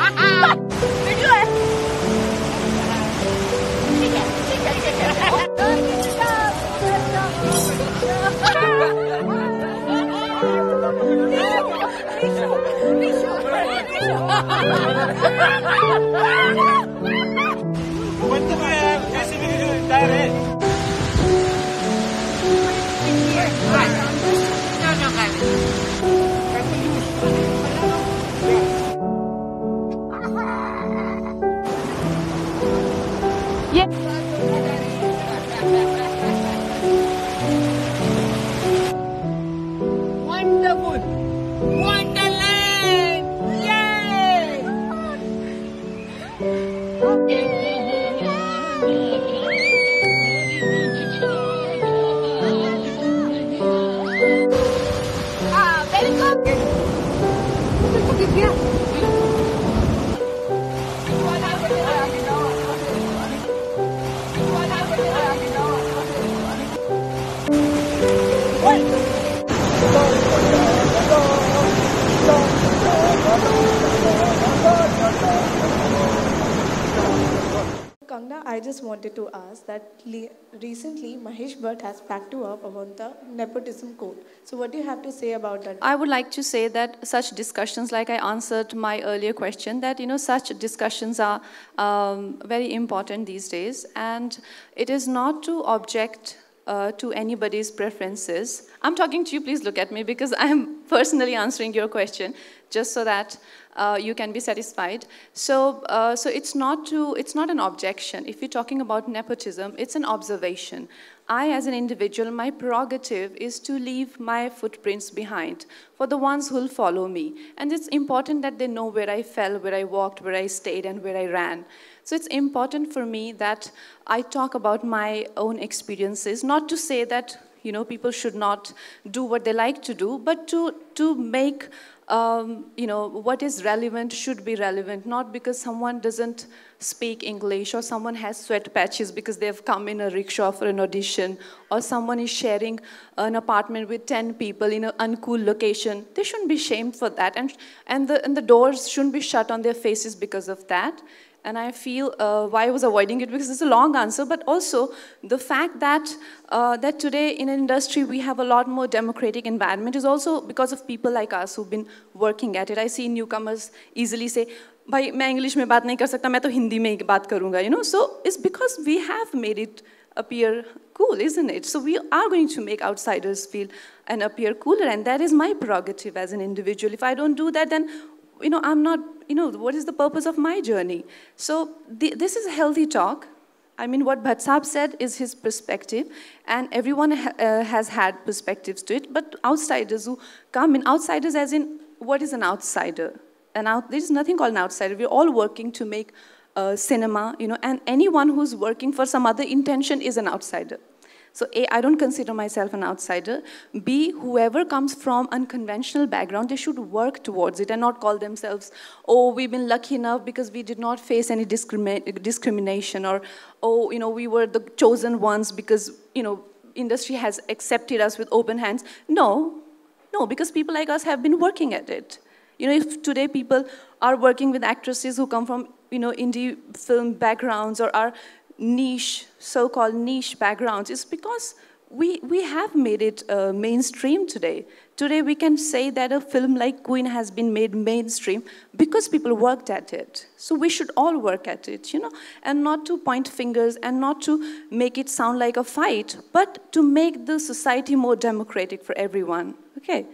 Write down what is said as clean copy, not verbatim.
Video है। ठीक है, ठीक है, ठीक Wonderful! Wonderland! Yay! very good. Kangna, I just wanted to ask that recently Mahesh Bhatt has backed you up about the nepotism code. So what do you have to say about that? I would like to say that such discussions, like I answered my earlier question, that such discussions are very important these days, and it is not to object to anybody's preferences. I'm talking to you, please look at me, because I'm personally answering your question, just so that you can be satisfied. So it's not an objection. If you're talking about nepotism, it's an observation. I, as an individual, my prerogative is to leave my footprints behind for the ones who'll follow me. And it's important that they know where I fell, where I walked, where I stayed, and where I ran. So it's important for me that I talk about my own experiences, not to say that people should not do what they like to do, but to make what is relevant should be relevant, not because someone doesn't speak English or someone has sweat patches because they've come in a rickshaw for an audition, or someone is sharing an apartment with 10 people in an uncool location. They shouldn't be shamed for that, and the doors shouldn't be shut on their faces because of that. And I feel why I was avoiding it, because it's a long answer, but also the fact that that today in an industry we have a lot more democratic environment is also because of people like us who've been working at it. I see newcomers easily say, "Bhai, मैं English में बात नहीं कर सकता, मैं तो हिंदी में ही बात करूँगा." So it's because we have made it appear cool, isn't it? So we are going to make outsiders feel and appear cooler, and that is my prerogative as an individual. If I don't do that, then I'm not, what is the purpose of my journey? So this is a healthy talk. I mean, what Bhatt Sahab said is his perspective, and everyone has had perspectives to it, but outsiders who come in, outsiders as in, what is an outsider? There's nothing called an outsider. We're all working to make cinema, and anyone who's working for some other intention is an outsider. So A, I don't consider myself an outsider. B, whoever comes from unconventional background, they should work towards it and not call themselves, "Oh, we've been lucky enough because we did not face any discrimination," or, "Oh, we were the chosen ones because, industry has accepted us with open hands." No, because people like us have been working at it. If today people are working with actresses who come from, indie film backgrounds or are niche, so-called niche backgrounds, it's because we have made it mainstream today. Today we can say that a film like Queen has been made mainstream because people worked at it. So we should all work at it, and not to point fingers and not to make it sound like a fight, but to make the society more democratic for everyone. Okay.